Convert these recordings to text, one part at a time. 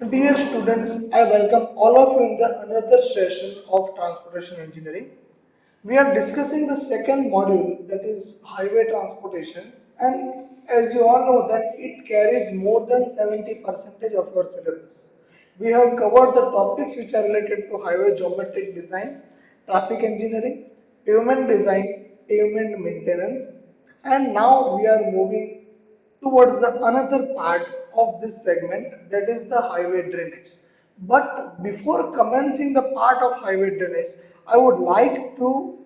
Dear students, I welcome all of you in the another session of Transportation Engineering. We are discussing the second module, that is highway transportation, and as you all know that it carries more than 70% of our syllabus. We have covered the topics which are related to highway geometric design, traffic engineering, pavement design, pavement maintenance, and now we are moving towards the another part of this segment, that is the highway drainage. But before commencing the part of highway drainage, I would like to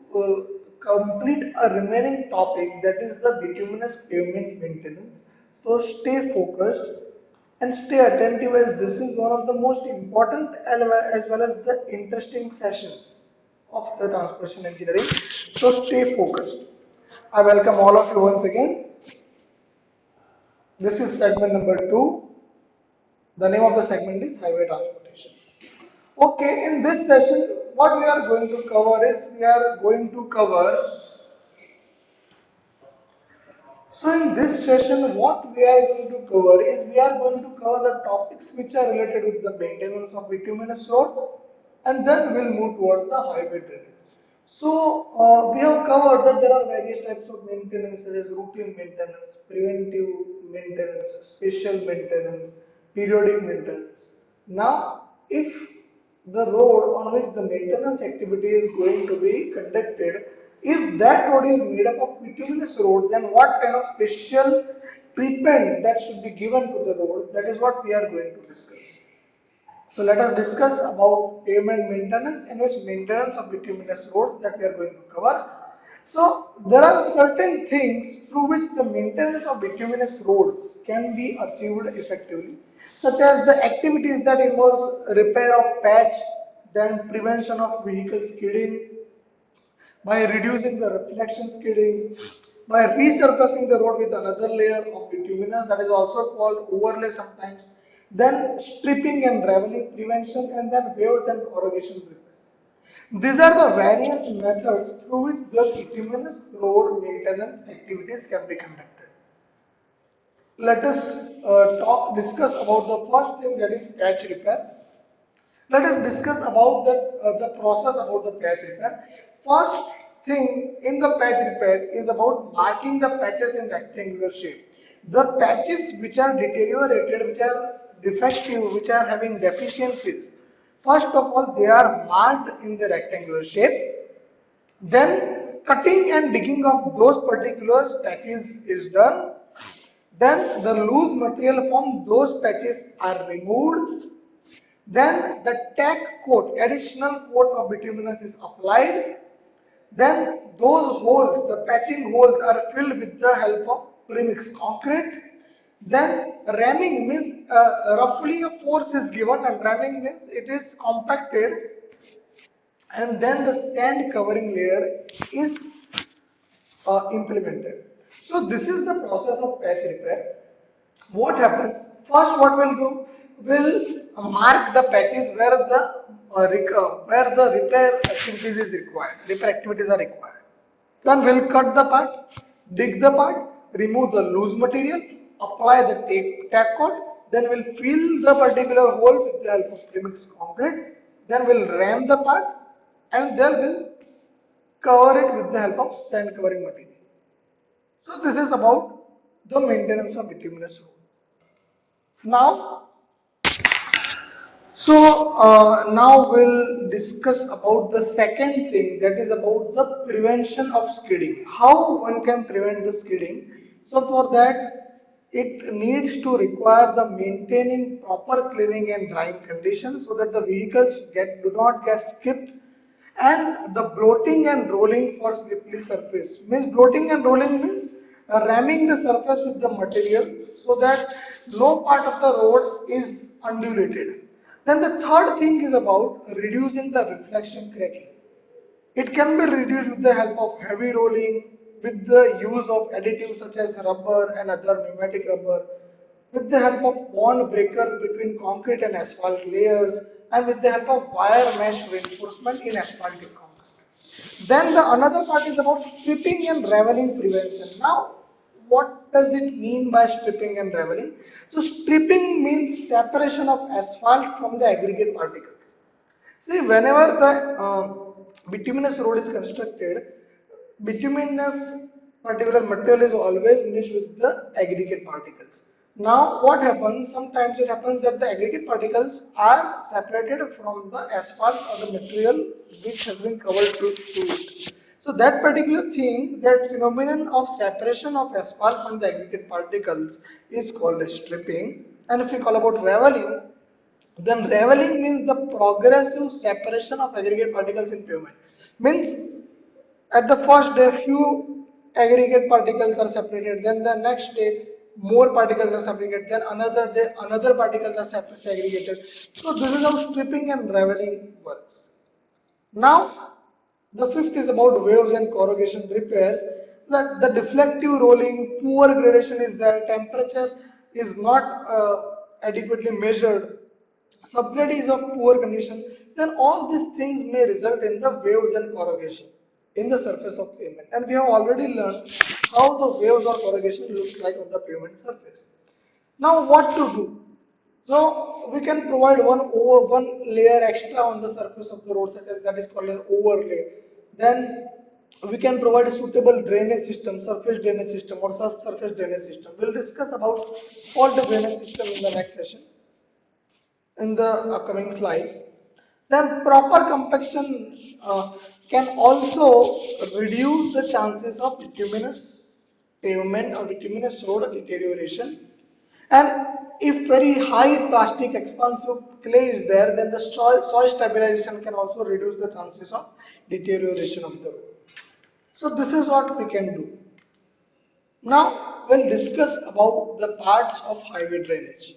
complete a remaining topic, that is the bituminous pavement maintenance. So stay focused and stay attentive, as this is one of the most important as well as the interesting sessions of the transportation engineering. So stay focused. I welcome all of you once again. This is segment number 2. The name of the segment is highway transportation. Okay, in this session, what we are going to cover is we are going to cover. So, in this session, what we are going to cover is we are going to cover the topics which are related with the maintenance of bituminous roads, and then we'll move towards the highway drainage. So, we have covered that there are various types of maintenance, such as routine maintenance, preventive maintenance, special maintenance, periodic maintenance. Now, if the road on which the maintenance activity is going to be conducted, if that road is made up of bituminous road, then what kind of special treatment that should be given to the road? That is what we are going to discuss. So let us discuss about pavement maintenance, in which maintenance of bituminous roads that we are going to cover. So there are certain things through which the maintenance of bituminous roads can be achieved effectively, such as the activities that involve repair of patch, then prevention of vehicle skidding, by reducing the reflection skidding, by resurfacing the road with another layer of bituminous, that is also called overlay sometimes, then stripping and raveling prevention, and then waves and corrugation repair. These are the various methods through which the bituminous road maintenance activities can be conducted. Let us discuss about the first thing, that is patch repair. Let us discuss about the process about the patch repair. First thing in the patch repair is about marking the patches in rectangular shape. The patches which are deteriorated, which are defective, which are having deficiencies, first of all they are marked in the rectangular shape. Then cutting and digging of those particular patches is done. Then the loose material from those patches are removed. Then the tack coat, additional coat of bituminous is applied. Then those holes, the patching holes are filled with the help of premix concrete. Then ramming means roughly a force is given, and ramming means it is compacted, and then the sand covering layer is implemented. So this is the process of patch repair. What happens? First, what we'll do? We'll mark the patches where where the repair activities is required. Repair activities are required. Then we'll cut the part, dig the part, remove the loose material, apply the tack coat. Then we'll fill the particular hole with the help of premix concrete. Then we'll ram the part, and then we'll cover it with the help of sand covering material. So this is about the maintenance of bituminous road. Now, now we'll discuss about the second thing, that is about the prevention of skidding. How one can prevent the skidding? So for that, it needs to require the maintaining proper cleaning and drying conditions so that the vehicles do not get skipped, and the bloating and rolling for slippery surface. Means bloating and rolling means ramming the surface with the material so that no part of the road is undulated. Then the third thing is about reducing the reflection cracking. It can be reduced with the help of heavy rolling, with the use of additives such as rubber and other pneumatic rubber, with the help of bond breakers between concrete and asphalt layers, and with the help of wire mesh reinforcement in asphaltic concrete. Then the another part is about stripping and raveling prevention. Now, what does it mean by stripping and raveling? So stripping means separation of asphalt from the aggregate particles. See, whenever the bituminous road is constructed, bituminous particular material is always mixed with the aggregate particles. Now, what happens? Sometimes it happens that the aggregate particles are separated from the asphalt or the material which has been covered to it. So that particular thing, that phenomenon of separation of asphalt from the aggregate particles is called as stripping. And if we call about raveling, then raveling means the progressive separation of aggregate particles in pavement. Means at the first day few aggregate particles are separated, then the next day more particles are separated, then another day another particles are segregated. So this is how stripping and raveling works. Now, the fifth is about waves and corrugation repairs. That the deflective rolling, poor gradation is there, temperature is not adequately measured, subgrade is of poor condition, then all these things may result in the waves and corrugation in the surface of pavement. And we have already learned how the waves or corrugation looks like on the pavement surface. Now, what to do? So we can provide one layer extra on the surface of the road, such as that is called as overlay. Then we can provide a suitable drainage system, surface drainage system or subsurface drainage system. We'll discuss about fault drainage system in the next session, in the upcoming slides. Then proper compaction can also reduce the chances of bituminous pavement or bituminous road deterioration. And if very high plastic expansive clay is there, then the soil stabilization can also reduce the chances of deterioration of the road. So this is what we can do. Now we'll discuss about the parts of highway drainage.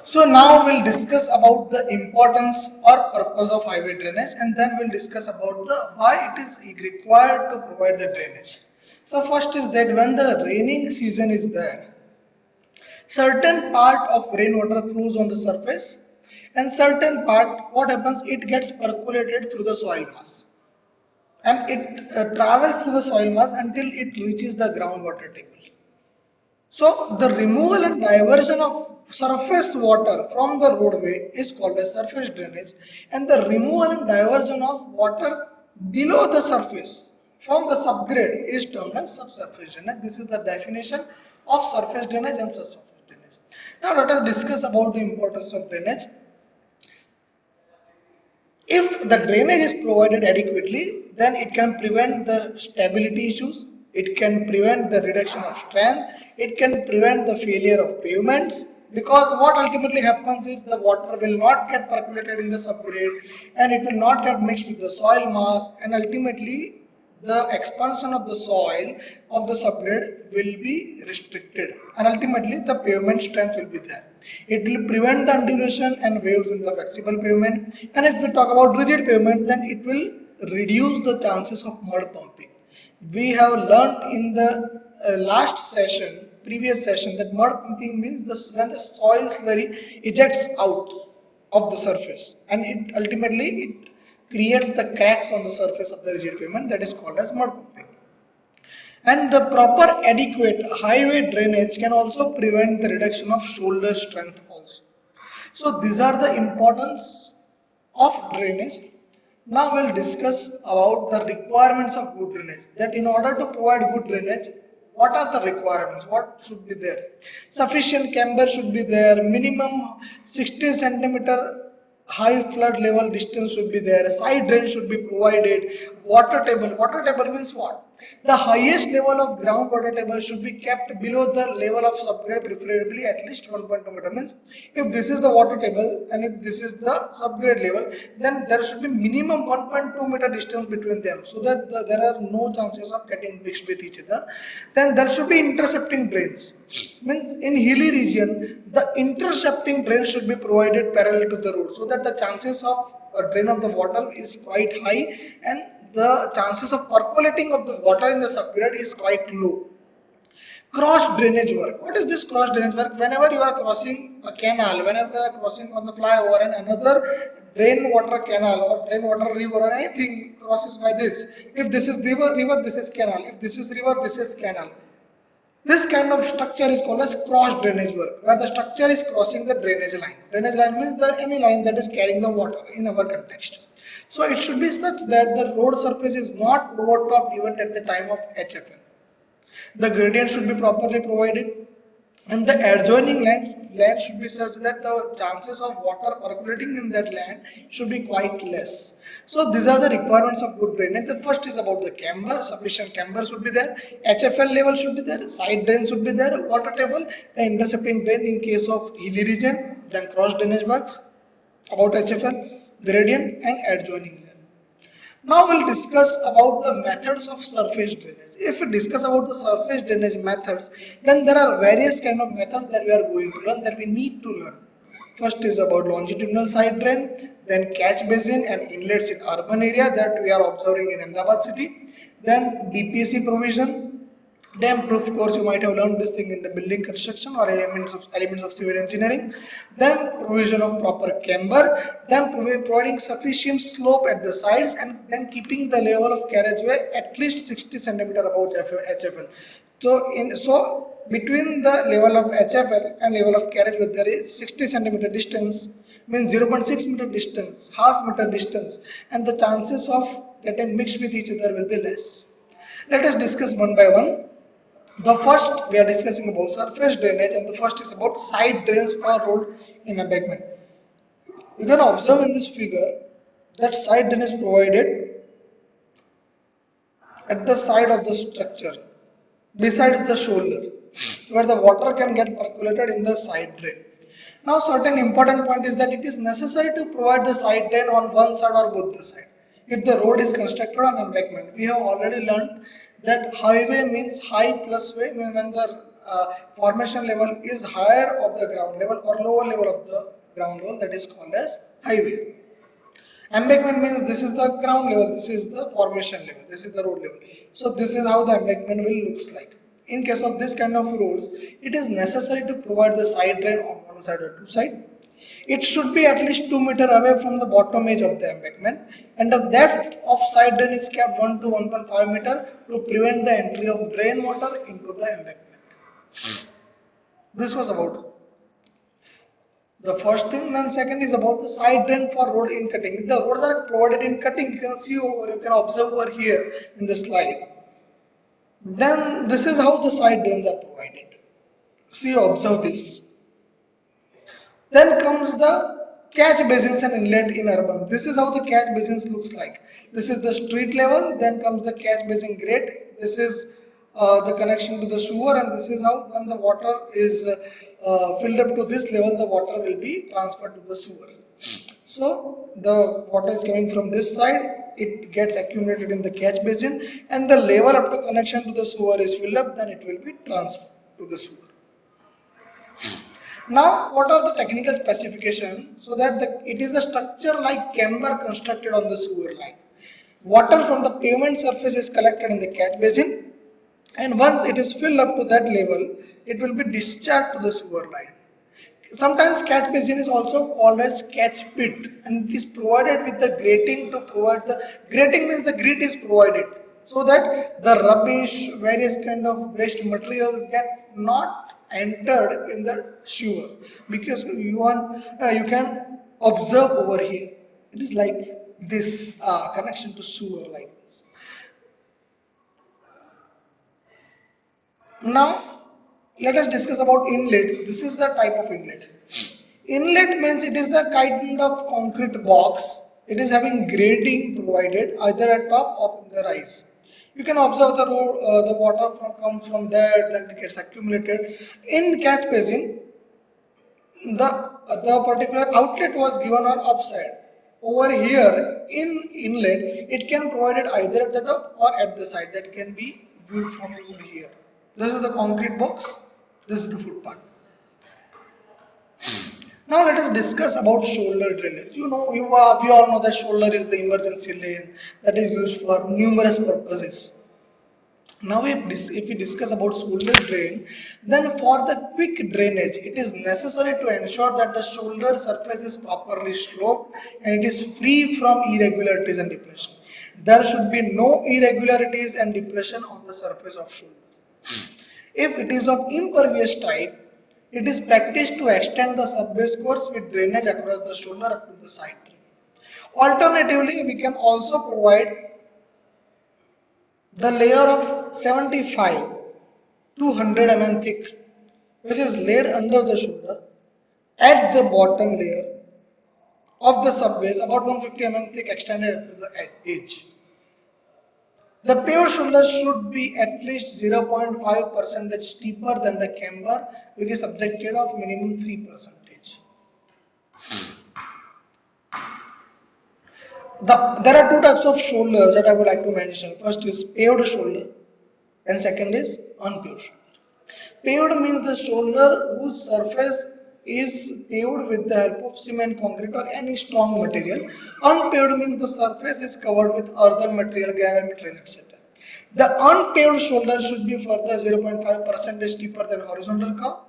So now we'll discuss about the importance or purpose of highway drainage, and then we'll discuss about the why it is required to provide the drainage. So first is that when the raining season is there, certain part of rainwater flows on the surface, and certain part, what happens, it gets percolated through the soil mass, and it travels through the soil mass until it reaches the groundwater table. So the removal and diversion of surface water from the roadway is called as surface drainage, and the removal and diversion of water below the surface from the subgrade is termed as subsurface drainage. This is the definition of surface drainage and subsurface drainage. Now let us discuss about the importance of drainage. If the drainage is provided adequately, then it can prevent the stability issues, it can prevent the reduction of strength, it can prevent the failure of pavements, because what ultimately happens is the water will not get percolated in the subgrade and it will not get mixed with the soil mass, and ultimately the expansion of the soil of the subgrade will be restricted, and ultimately the pavement strength will be there. It will prevent the undulation and waves in the flexible pavement, and if we talk about rigid pavement, then it will reduce the chances of mud pumping. We have learnt in the previous session, that mud pumping means when the soil slurry ejects out of the surface, and it ultimately it creates the cracks on the surface of the rigid pavement, that is called as mud pumping. And the proper adequate highway drainage can also prevent the reduction of shoulder strength also. So these are the importance of drainage. Now we'll discuss about the requirements of good drainage. That in order to provide good drainage, what are the requirements? What should be there? Sufficient camber should be there. Minimum 60 centimeter high flood level distance should be there. Side drain should be provided. Water table. Water table means what? The highest level of groundwater table should be kept below the level of subgrade, preferably at least 1.2 meter. Means if this is the water table and if this is the subgrade level, then there should be minimum 1.2 meter distance between them, so that there are no chances of getting mixed with each other. Then there should be intercepting drains. Means in hilly region, the intercepting drain should be provided parallel to the road, so that the chances of a drain of the water is quite high, and the chances of percolating of the water in the subgrade is quite low. Cross drainage work. What is this cross drainage work? Whenever you are crossing a canal, whenever you are crossing on the flyover and another rainwater canal or rainwater river or anything crosses by this. If this is river, this is canal. If this is river, this is canal. This kind of structure is called as cross drainage work, where the structure is crossing the drainage line. Drainage line means any line that is carrying the water in our context. So it should be such that the road surface is not overtopped even at the time of HFL. The gradient should be properly provided, and the adjoining land should be such that the chances of water percolating in that land should be quite less. So these are the requirements of good drainage. The first is about the camber. Sufficient camber should be there, HFL level should be there, side drain should be there, water table, the intercepting drain in case of hilly region, then cross drainage works, about HFL, gradient and adjoining land. Now we'll discuss about the methods of surface drainage. If we discuss about the surface drainage methods, then there are various kind of methods that we are going to learn, that we need to learn. First is about longitudinal side drain, then catch basin and inlets in urban area that we are observing in Ahmedabad city, then DPC provision, dam proof course. You might have learned this thing in the building construction or elements of civil engineering. Then provision of proper camber, then providing sufficient slope at the sides, and then keeping the level of carriageway at least 60 centimeter above HFL. So between the level of HFL and level of carriageway there is 60 centimeter distance, means 0.6 meter distance, half meter distance, and the chances of getting mixed with each other will be less. Let us discuss one by one. The first we are discussing about surface drainage, and the first is about side drains for road in embankment. You can observe in this figure that side drain is provided at the side of the structure, besides the shoulder, where the water can get percolated in the side drain. Now certain important point is that it is necessary to provide the side drain on one side or both the side. If the road is constructed on embankment, we have already learned that highway means high plus way, when the formation level is higher of the ground level or lower level of the ground level, that is called as highway. Embankment means this is the ground level, this is the formation level, this is the road level. So this is how the embankment will looks like. In case of this kind of roads, it is necessary to provide the side drain on one side or two side. It should be at least 2 meter away from the bottom edge of the embankment, and the depth of side drain is kept 1 to 1.5 meter to prevent the entry of drain water into the embankment. This was about the first thing. Then second is about the side drain for road in cutting. If the roads are provided in cutting, you can see over, you can observe over here in the slide. Then this is how the side drains are provided. See, observe this. Then comes the catch basins and inlet in urban. This is how the catch basins looks like. This is the street level. Then comes the catch basin grade. This is the connection to the sewer, and this is how, when the water is filled up to this level, the water will be transferred to the sewer. So the water is coming from this side, it gets accumulated in the catch basin, and the level of the connection to the sewer is filled up, then it will be transferred to the sewer. Now, what are the technical specifications? So that it is the structure like camber constructed on the sewer line. Water from the pavement surface is collected in the catch basin, and once it is filled up to that level, it will be discharged to the sewer line. Sometimes catch basin is also called as catch pit, and it is provided with the grating to provide the grating means the grit is provided so that the rubbish, various kind of waste materials get not entered in the sewer, because you can observe over here it is like this connection to sewer like this. Now let us discuss about inlets. This is the type of inlet. Inlet means it is the kind of concrete box. It is having grating provided either at top or in the rise. You can observe the road, the water comes from there, then it gets accumulated. In catch basin, the particular outlet was given on upside. Over here in inlet, it can provided either at the top or at the side. That can be viewed from over here. This is the concrete box. This is the footpath. Now let us discuss about shoulder drainage. We all know that shoulder is the emergency lane that is used for numerous purposes. Now, if we discuss about shoulder drain, then for the quick drainage, it is necessary to ensure that the shoulder surface is properly sloped and it is free from irregularities and depression. There should be no irregularities and depression on the surface of shoulder. If it is of impervious type, it is practiced to extend the subbase course with drainage across the shoulder up to the side. Alternatively, we can also provide the layer of 75 to 100 mm thick, which is laid under the shoulder at the bottom layer of the subbase, about 150 mm thick, extended to the edge. The paved shoulder should be at least 0.5% steeper than the camber, which is subjected of minimum 3%. There are two types of shoulders that I would like to mention. First is paved shoulder and second is unpaved shoulder. Paved means the shoulder whose surface is paved with the help of cement, concrete or any strong material. Unpaved means the surface is covered with earthen material, gravel material, etc. The unpaved shoulder should be further 0.5% steeper than horizontal curve,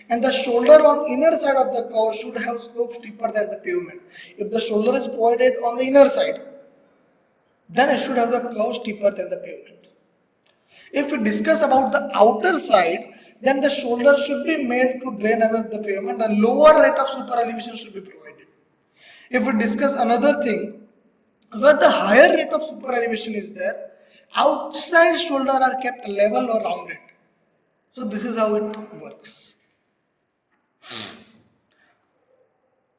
and the shoulder on inner side of the curve should have slope steeper than the pavement. If the shoulder is provided on the inner side, then it should have the curve steeper than the pavement. If we discuss about the outer side, then the shoulder should be made to drain away the pavement. The lower rate of super elevation should be provided. If we discuss another thing, where the higher rate of super elevation is there, outside shoulder are kept level or rounded. So this is how it works.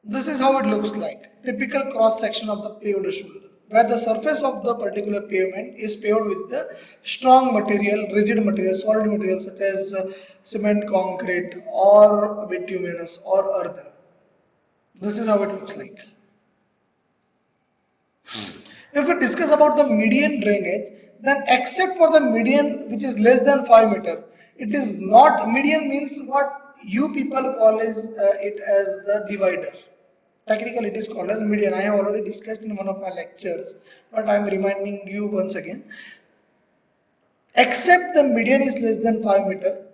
This is how it looks like. Typical cross section of the paved shoulder, where the surface of the particular pavement is paved with the strong material, rigid material, solid material such as cement, concrete or bituminous or earthen. This is how it looks like. If we discuss about the median drainage, then except for the median which is less than 5 meter, it is not, median means what you people call it as the divider. Technically it is called as median. I have already discussed in one of my lectures, but I am reminding you once again. Except the median is less than 5 meter,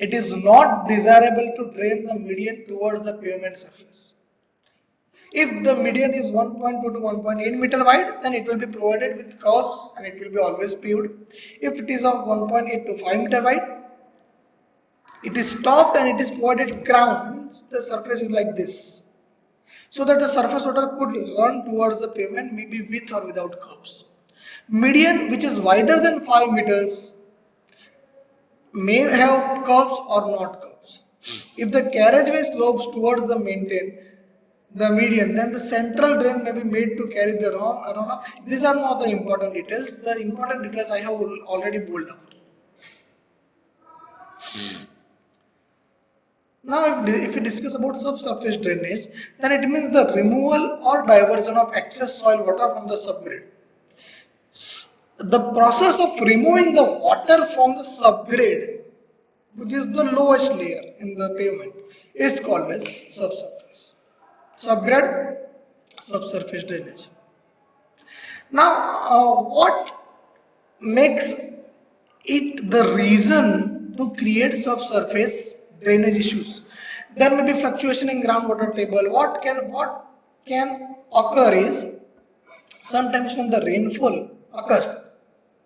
it is not desirable to drain the median towards the pavement surface. If the median is 1.2 to 1.8 meter wide, then it will be provided with curves and it will be always paved. If it is of 1.8 to 5 meter wide, it is stopped and it is provided crown, means the surface is like this, so that the surface water could run towards the pavement, maybe with or without curves. Median, which is wider than 5 meters, may have curves or not curves. If the carriageway slopes towards the median, then the central drain may be made to carry the runoff. These are not the important details. The important details I have already pulled out. Now, if we discuss about subsurface drainage, then it means the removal or diversion of excess soil water from the subgrade. The process of removing the water from the subgrade, which is the lowest layer in the pavement, is called as subsurface. Subgrade, subsurface drainage. Now, what makes it the reason to create subsurface drainage issues? There may be fluctuation in groundwater table. What can occur is, sometimes when the rainfall occurs,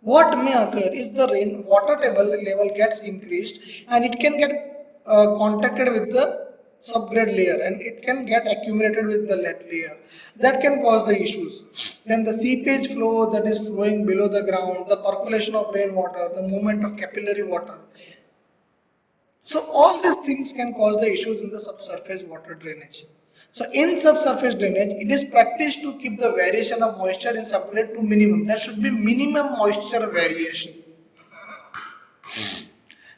what may occur is the water table level gets increased and it can get contacted with the subgrade layer and it can get accumulated with the lead layer. That can cause the issues. Then the seepage flow that is flowing below the ground, the percolation of rainwater, the movement of capillary water. So all these things can cause the issues in the subsurface water drainage. So in subsurface drainage, it is practiced to keep the variation of moisture in subgrade to minimum. There should be minimum moisture variation.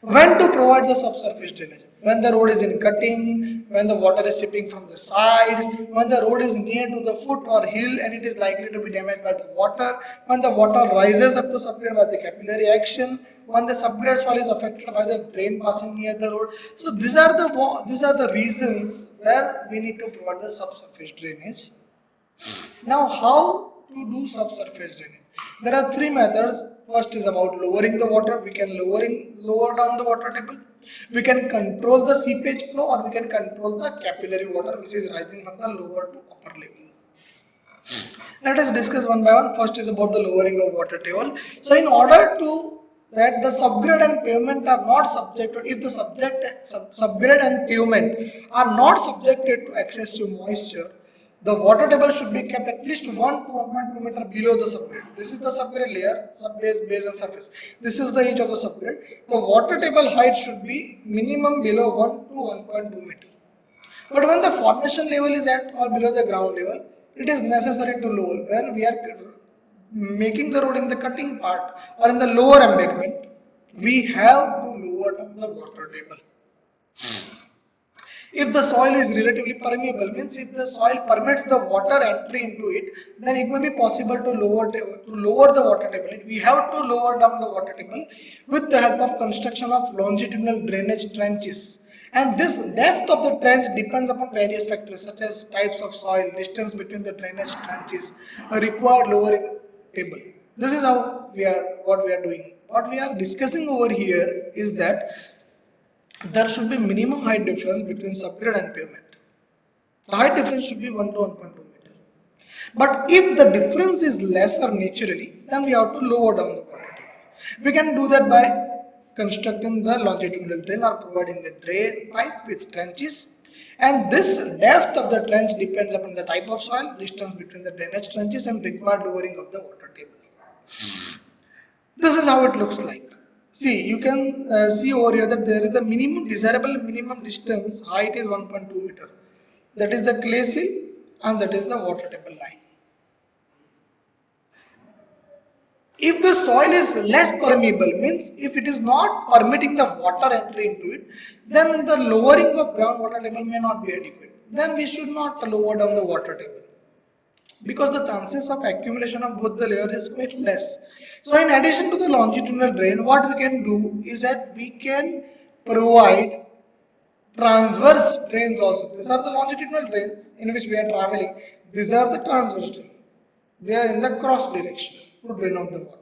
When to provide the subsurface drainage? When the road is in cutting, when the water is seeping from the sides, when the road is near to the foot or hill and it is likely to be damaged by the water, when the water rises up to subgrade by the capillary action, when the subgrade soil is affected by the drain passing near the road. So these are the reasons where we need to provide the subsurface drainage. Now, how to do subsurface drainage. There are three methods. First is about lowering the water. We can lower down the water table. We can control the seepage flow, or we can control the capillary water which is rising from the lower to upper level. Let us discuss one by one. First is about the lowering of water table. So in order to that the subgrade and pavement are not subjected, if the subgrade and pavement are not subjected to excessive moisture, the water table should be kept at least 1 to 1.2 meter below the subgrade. This is the subgrade layer, subbase, base and surface. This is the edge of the subgrade. The water table height should be minimum below 1 to 1.2 meter. But when the formation level is at or below the ground level, it is necessary to lower. When we are making the road in the cutting part or in the lower embankment, we have to lower down the water table. If the soil is relatively permeable, means if the soil permits the water entry into it, then it may be possible to lower the water table. We have to lower down the water table with the help of construction of longitudinal drainage trenches. And this depth of the trench depends upon various factors such as types of soil, distance between the drainage trenches, a required lowering table. This is how what we are doing. What we are discussing over here is that there should be minimum height difference between subgrade and pavement. The height difference should be 1 to 1.2 meter. But if the difference is lesser naturally, then we have to lower down the water table. We can do that by constructing the longitudinal drain or providing the drain pipe with trenches. And this depth of the trench depends upon the type of soil, distance between the drainage trenches, and required lowering of the water table. This is how it looks like. See, you can see over here that there is a desirable minimum distance height is 1.2 meter. That is the clay sill and that is the water table line. If the soil is less permeable, means if it is not permitting the water entry into it, then the lowering of groundwater table may not be adequate. Then we should not lower down the water table, because the chances of accumulation of both the layers is quite less. So in addition to the longitudinal drain, what we can do is that we can provide transverse drains also. These are the longitudinal drains in which we are traveling. These are the transverse drains. They are in the cross direction to drain out the water.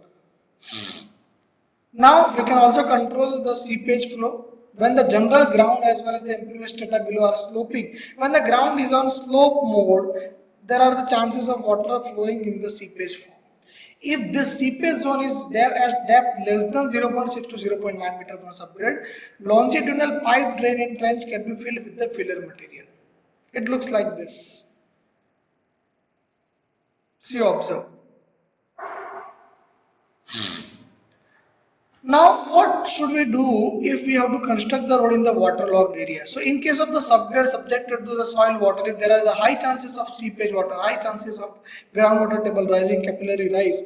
Now we can also control the seepage flow. When the general ground as well as the impervious strata below are sloping, when the ground is on slope mode, there are the chances of water flowing in the seepage form. If this seepage zone is at depth less than 0.6 to 0.9 meter from subgrade, longitudinal pipe drain and trench can be filled with the filler material. It looks like this. See, observe. Now, what should we do if we have to construct the road in the waterlogged area? So, in case of the subgrade subjected to the soil water, if there are the high chances of seepage water, high chances of groundwater table rising, capillary rise,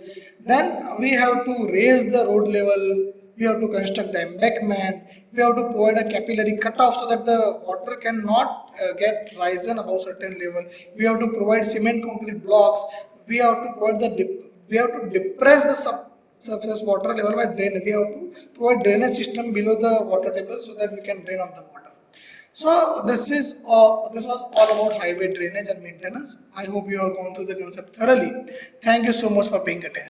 then we have to raise the road level, we have to construct the embankment, we have to provide a capillary cutoff so that the water cannot get risen above certain level. We have to provide cement concrete blocks. We have to provide we have to depress the surface water level by drain. We have to provide drainage system below the water table so that we can drain off the water. So this was all about highway drainage and maintenance. I hope you have gone through the concept thoroughly. Thank you so much for paying attention.